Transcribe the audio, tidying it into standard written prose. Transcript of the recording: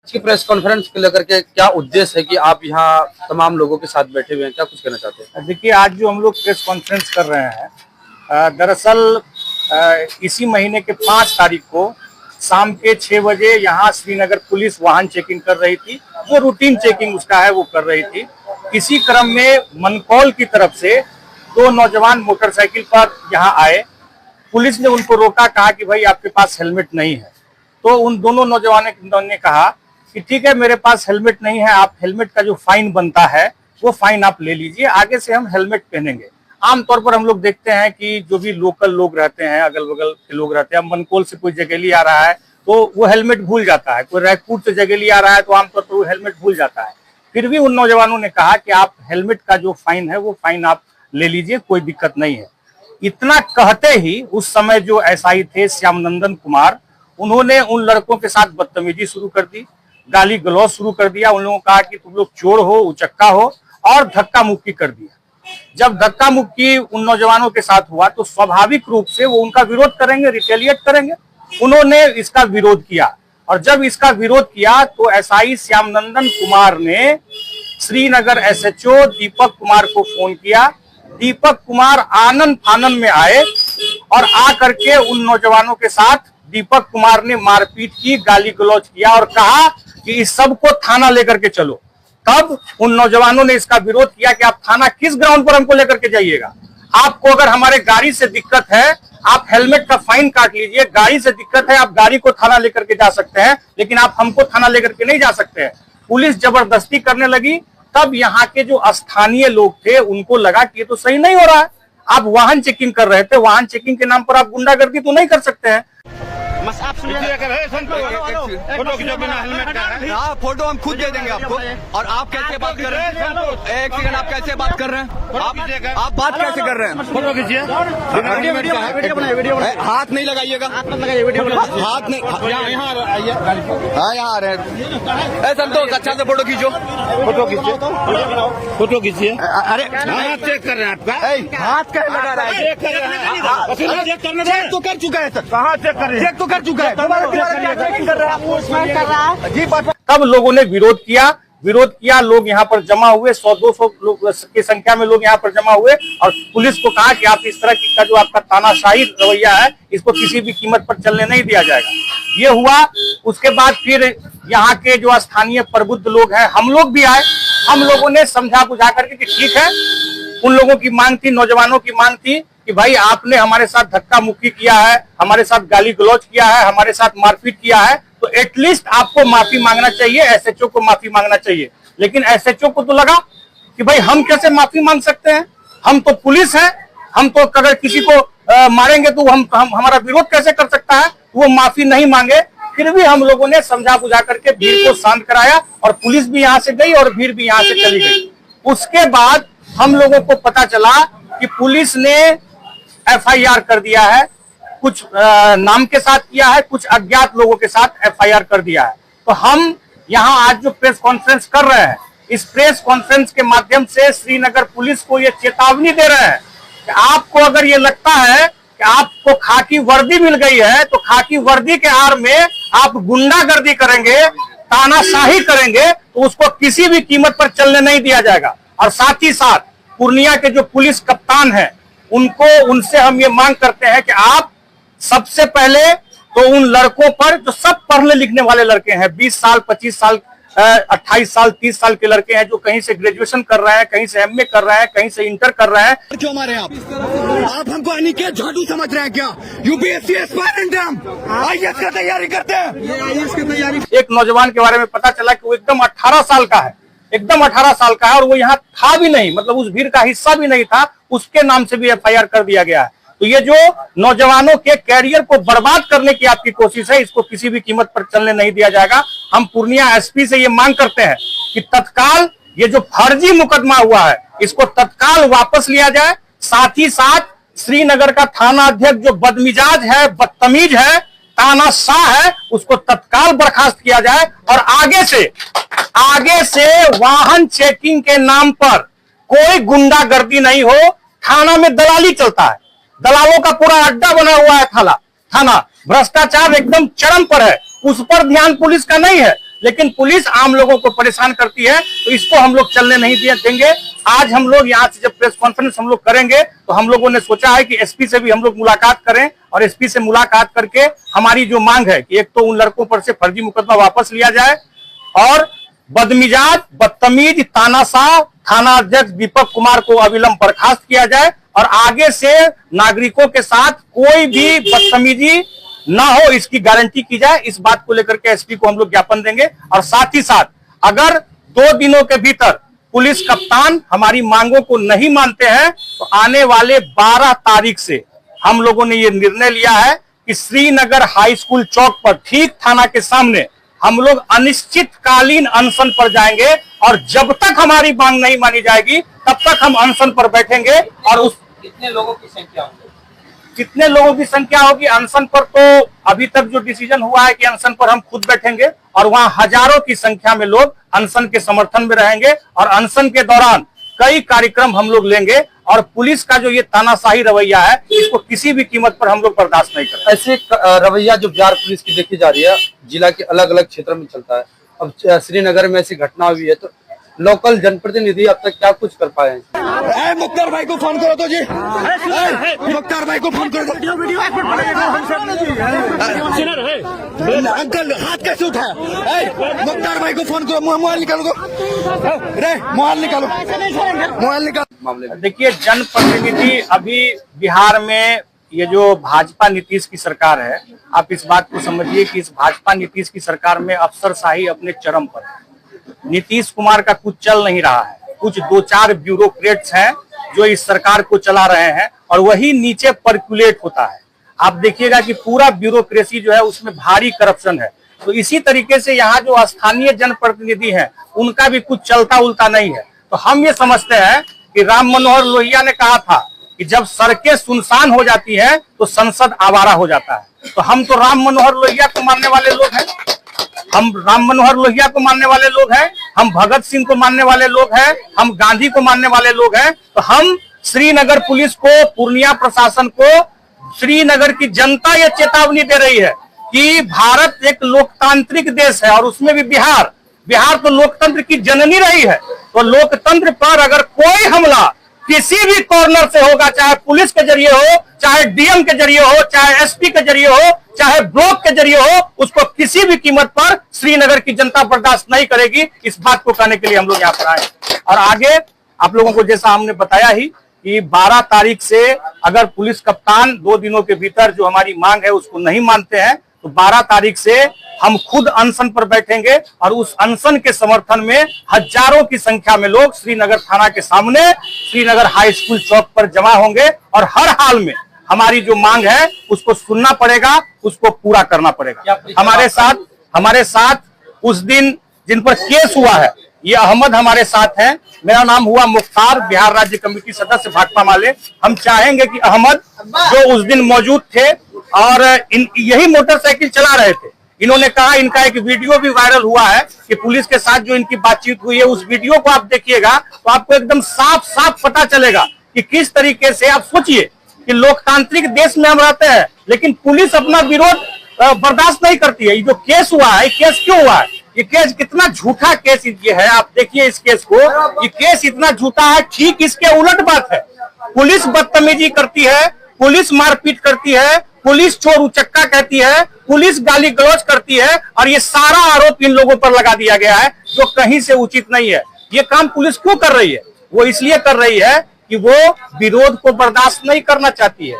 की press conference को लेकर के क्या उद्देश्य है कि आप यहाँ तमाम लोगों के साथ बैठे हुए हैं, क्या कुछ कहना चाहते हैं? देखिए, आज जो हम लोग प्रेस कॉन्फ्रेंस कर रहे हैं, दरअसल इसी महीने के 5 तारीख को शाम के 6 बजे यहाँ श्रीनगर पुलिस वाहन चेकिंग कर रही थी। जो रूटीन चेकिंग उसका है वो कर रही थी। इसी क्रम में मनकौल की तरफ से 2 नौजवान मोटरसाइकिल पर यहाँ आए। पुलिस ने उनको रोका, कहा कि भाई आपके पास हेलमेट नहीं है। तो उन दोनों नौजवानों ने कहा कि ठीक है, मेरे पास हेलमेट नहीं है, आप हेलमेट का जो फाइन बनता है वो फाइन आप ले लीजिए, आगे से हम हेलमेट पहनेंगे। आमतौर पर हम लोग देखते हैं कि जो भी लोकल लोग रहते हैं, अगल बगल के लोग रहते हैं, मनकोल से कोई जगेली आ रहा है तो वो हेलमेट भूल जाता है, कोई रायपुर से जगेली आ रहा है तो आमतौर पर वो हेलमेट भूल जाता है। फिर भी उन नौजवानों ने कहा कि आप हेलमेट का जो फाइन है वो फाइन आप ले लीजिए, कोई दिक्कत नहीं है। इतना कहते ही उस समय जो एसआई थे श्यामनंदन कुमार, उन्होंने उन लड़कों के साथ बदतमीजी शुरू कर दी, गाली गलौज शुरू कर दिया। उन लोगों को कहा कि तुम लोग चोर हो, उचक्का हो, और धक्का मुक्की कर दिया। जब धक्का मुक्की उन नौजवानों के साथ हुआ तो स्वाभाविक रूप से वो उनका विरोध करेंगे, रिटेलिएट करेंगे। उन्होंने इसका विरोध किया, और जब इसका विरोध किया तो एसआई श्यामनंदन कुमार ने श्रीनगर एसएचओ दीपक कुमार को फोन किया। दीपक कुमार आनन फानन में आए और आ करके उन नौजवानों के साथ दीपक कुमार ने मारपीट की, गाली गलौज किया और कहा कि इस सबको थाना लेकर के चलो। तब उन नौजवानों ने इसका विरोध किया कि आप थाना किस ग्राउंड पर हमको लेकर के जाइएगा? आपको अगर हमारे गाड़ी से दिक्कत है, आप हेलमेट का फाइन काट लीजिए। गाड़ी से दिक्कत है, आप गाड़ी को थाना लेकर के जा सकते हैं, लेकिन आप हमको थाना लेकर के नहीं जा सकते हैं। पुलिस जबरदस्ती करने लगी। तब यहाँ के जो स्थानीय लोग थे उनको लगा कि ये तो सही नहीं हो रहा है। आप वाहन चेकिंग कर रहे थे, वाहन चेकिंग के नाम पर आप गुंडागर्दी तो नहीं कर सकते हैं। फोटो हम खुद दे देंगे आपको। और आप कैसे बात कर रहे हैं? एक सेकंड, आप कैसे बात कर रहे हैं? आप बात कैसे कर रहे हैं? फोटो खींचिए, हाथ नहीं लगाइएगा, हाथ नहीं। हाँ, यहाँ आ रहे हैं। संतोष, अच्छा से फोटो खींचो, फोटो खींचिए, फोटो खींचिए। अरे हाथ चेक कर रहे हैं आपका, हाथ कैसे लगा रहा है? चेक तो कर चुका है सर। कहाँ चेक कर रहे हैं? चेक तो कर चुका है। तब लोगों ने विरोध किया। लोग यहाँ पर जमा हुए, 100-200 लोग की संख्या में लोग यहाँ पर जमा हुए, और पुलिस को कहा कि आप इस तरह का जो आपका तानाशाही रवैया है, इसको किसी भी कीमत पर चलने नहीं दिया जाएगा। ये हुआ। उसके बाद फिर यहाँ के जो स्थानीय प्रबुद्ध लोग हैं, हम लोग भी आए। हम लोगों ने समझा बुझा करके कि ठीक है, उन लोगों की मांग थी, नौजवानों की मांग थी कि भाई आपने हमारे साथ धक्का मुक्की किया है, हमारे साथ गाली गलौज किया है, हमारे साथ मारपीट किया है, तो एटलीस्ट आपको माफी मांगना चाहिए, एसएचओ को माफी मांगना चाहिए। लेकिन एसएचओ को तो लगा कि भाई हम कैसे माफी मांग सकते हैं, हम तो पुलिस है, हम तो अगर किसी को मारेंगे तो हम हमारा विरोध कैसे कर सकता है? वो माफी नहीं मांगे। फिर भी हम लोगों ने समझा बुझा करके भीड़ को शांत कराया, और पुलिस भी यहाँ से गई और भीड़ भी यहाँ से चली गई। उसके बाद हम लोगों को पता चला कि पुलिस ने एफआईआर कर दिया है, कुछ नाम के साथ किया है, कुछ अज्ञात लोगों के साथ एफआईआर कर दिया है। तो हम यहाँ आज जो प्रेस कॉन्फ्रेंस कर रहे हैं, इस प्रेस कॉन्फ्रेंस के माध्यम से श्रीनगर पुलिस को ये चेतावनी दे रहे हैं कि आपको अगर ये लगता है कि आपको खाकी वर्दी मिल गई है, तो खाकी वर्दी के आड़ में आप गुंडागर्दी करेंगे, तानाशाही करेंगे, तो उसको किसी भी कीमत पर चलने नहीं दिया जाएगा। और साथ ही साथ पूर्णिया के जो पुलिस कप्तान हैं, उनसे हम ये मांग करते हैं कि आप सबसे पहले तो उन लड़कों पर, जो सब पढ़ने लिखने वाले लड़के हैं, 20 साल, 25 साल, 28 साल, 30 साल के लड़के हैं, जो कहीं से ग्रेजुएशन कर रहे हैं, कहीं से एमए कर रहे हैं, कहीं से इंटर कर रहे हैं। क्यों मारे आप हमको अनिकेत झाटू समझ रहे हैं क्या? यूपीएससी एस्पायरेंट हैं हम, आईएएस का तैयारी करते हैं। एक नौजवान के बारे में पता चला कि वो एकदम 18 साल का है, एकदम 18 साल का है, और वो यहाँ था भी नहीं, मतलब उस भीड़ का हिस्सा भी नहीं था, उसके नाम से भी एफआईआर कर दिया गया है। तो ये जो नौजवानों के कैरियर को बर्बाद करने की आपकी कोशिश है, इसको किसी भी कीमत पर चलने नहीं दिया जाएगा। हम पूर्णिया एसपी से ये मांग करते हैं कि तत्काल ये जो फर्जी मुकदमा हुआ है, इसको तत्काल वापस लिया जाए। साथ ही साथ श्रीनगर का थाना अध्यक्ष जो बदमिजाज है, बदतमीज है, तानाशाह है, उसको तत्काल बर्खास्त किया जाए। और आगे से वाहन चेकिंग के नाम पर कोई गुंडागर्दी नहीं हो। थाना में दलाली चलता है, दलालों का पूरा अड्डा बना हुआ है थाना। भ्रष्टाचार एकदम चरम पर है, उस पर ध्यान पुलिस का नहीं है। लेकिन पुलिस आम लोगों को परेशान करती है, तो इसको हम लोग चलने नहीं देंगे। आज हम लोग यहाँ से जब प्रेस कॉन्फ्रेंस हम लोग करेंगे तो हम लोगों ने सोचा है कि एसपी से भी हम लोग मुलाकात करें और एसपी से मुलाकात करके हमारी जो मांग है कि एक तो उन लड़कों पर से फर्जी मुकदमा वापस लिया जाए और बदमिजाज बदतमीज तानाशाह थाना अध्यक्ष दीपक कुमार को अविलंब बर्खास्त किया जाए और आगे से नागरिकों के साथ कोई भी बदतमीजी ना हो, इसकी गारंटी की जाए। इस बात को लेकर के एसपी को हम लोग ज्ञापन देंगे और साथ ही साथ अगर 2 दिनों के भीतर पुलिस कप्तान हमारी मांगों को नहीं मानते हैं तो आने वाले 12 तारीख से हम लोगों ने ये निर्णय लिया है कि श्रीनगर हाई स्कूल चौक पर ठीक थाना के सामने हम लोग अनिश्चितकालीन अनशन पर जाएंगे और जब तक हमारी मांग नहीं मानी जाएगी तब तक हम अनशन पर बैठेंगे। और उस कितने लोगों की संख्या होगी? कितने लोगों की संख्या होगी अनशन पर, तो अभी तक जो डिसीजन हुआ है कि अनशन पर हम खुद बैठेंगे और वहां हजारों की संख्या में लोग अनशन के समर्थन में रहेंगे और अनशन के दौरान कई कार्यक्रम हम लोग लेंगे और पुलिस का जो ये तानाशाही रवैया है इसको किसी भी कीमत पर हम लोग बर्दाश्त नहीं करेंगे। ऐसे रवैया जो बिहार पुलिस की देखी जा रही है, जिला के अलग अलग क्षेत्रों में चलता है, अब श्रीनगर में ऐसी घटना हुई है तो लोकल जनप्रतिनिधि अब तक क्या कुछ कर पाए हैं? मुख्तार भाई को फोन करो तो जी, मुख्तार भाई को फोन करो। अंकल हाथ कैसे उठाया? मुख्तार भाई को फोन करो, मोबाइल निकालो तो, मोबाइल निकालो, मोबाइल निकालो। मामले में देखिए, जनप्रतिनिधि अभी बिहार में ये जो भाजपा नीतीश की सरकार है, आप इस बात को समझिए कि इस भाजपा नीतीश की सरकार में अफसरशाही अपने चरम पर है। नीतीश कुमार का कुछ चल नहीं रहा है, कुछ 2-4 ब्यूरोक्रेट्स हैं जो इस सरकार को चला रहे हैं और वही नीचे पर्कुलेट होता है। आप देखिएगा कि पूरा ब्यूरोक्रेसी जो है उसमें भारी करप्शन है। तो इसी तरीके से यहाँ जो स्थानीय जनप्रतिनिधि हैं उनका भी कुछ चलता उलता नहीं है। तो हम ये समझते हैं कि राम मनोहर लोहिया ने कहा था कि जब सड़कें सुनसान हो जाती है तो संसद आवारा हो जाता है। तो हम तो राम मनोहर लोहिया को मानने वाले लोग हैं, हम राम मनोहर लोहिया को मानने वाले लोग हैं, हम भगत सिंह को मानने वाले लोग हैं, हम गांधी को मानने वाले लोग हैं। तो हम श्रीनगर पुलिस को, पूर्णिया प्रशासन को, श्रीनगर की जनता ये चेतावनी दे रही है कि भारत एक लोकतांत्रिक देश है और उसमें भी बिहार तो लोकतंत्र की जननी रही है। तो लोकतंत्र पर अगर कोई हमला किसी भी कॉर्नर से होगा, चाहे पुलिस के जरिए हो, चाहे डीएम के जरिए हो, चाहे एसपी के जरिए हो, चाहे ब्लॉक के जरिए हो, उसको किसी भी कीमत पर श्रीनगर की जनता बर्दाश्त नहीं करेगी। इस बात को कहने के लिए हम लोग यहाँ पर आए और आगे आप लोगों को जैसा हमने बताया ही कि 12 तारीख से अगर पुलिस कप्तान 2 दिनों के भीतर जो हमारी मांग है उसको नहीं मानते हैं तो 12 तारीख से हम खुद अनशन पर बैठेंगे और उस अनशन के समर्थन में हजारों की संख्या में लोग श्रीनगर थाना के सामने सामने हाई स्कूल चौक पर जमा होंगे और हर हाल में हमारी जो मांग है उसको सुनना पड़ेगा, उसको पूरा करना पड़ेगा। हमारे साथ उस दिन जिन पर केस हुआ है, ये अहमद हमारे साथ हैं, मेरा नाम हुआ मुख्तार, बिहार राज्य कमेटी सदस्य भाकपा माले। हम चाहेंगे कि अहमद जो उस दिन मौजूद थे और यही मोटरसाइकिल चला रहे थे, इन्होंने कहा, इनका एक वीडियो भी वायरल हुआ है कि पुलिस के साथ जो इनकी बातचीत हुई है, उस वीडियो को आप देखिएगा तो आपको एकदम साफ पता चलेगा कि किस तरीके से, आप सोचिए कि लोकतांत्रिक देश में हम रहते हैं लेकिन पुलिस अपना विरोध बर्दाश्त नहीं करती है। ये जो केस हुआ है, केस क्यों हुआ है, ये केस कितना झूठा केस ये है, आप देखिए इस केस को, ये केस इतना झूठा है। ठीक इसके उलट बात है, पुलिस बदतमीजी करती है, पुलिस मारपीट करती है, पुलिस चोर उचक्का कहती है, पुलिस गाली गलौज करती है और ये सारा आरोप इन लोगों पर लगा दिया गया है जो कहीं से उचित नहीं है। ये काम पुलिस क्यों कर रही है? वो इसलिए कर रही है कि वो विरोध को बर्दाश्त नहीं करना चाहती है।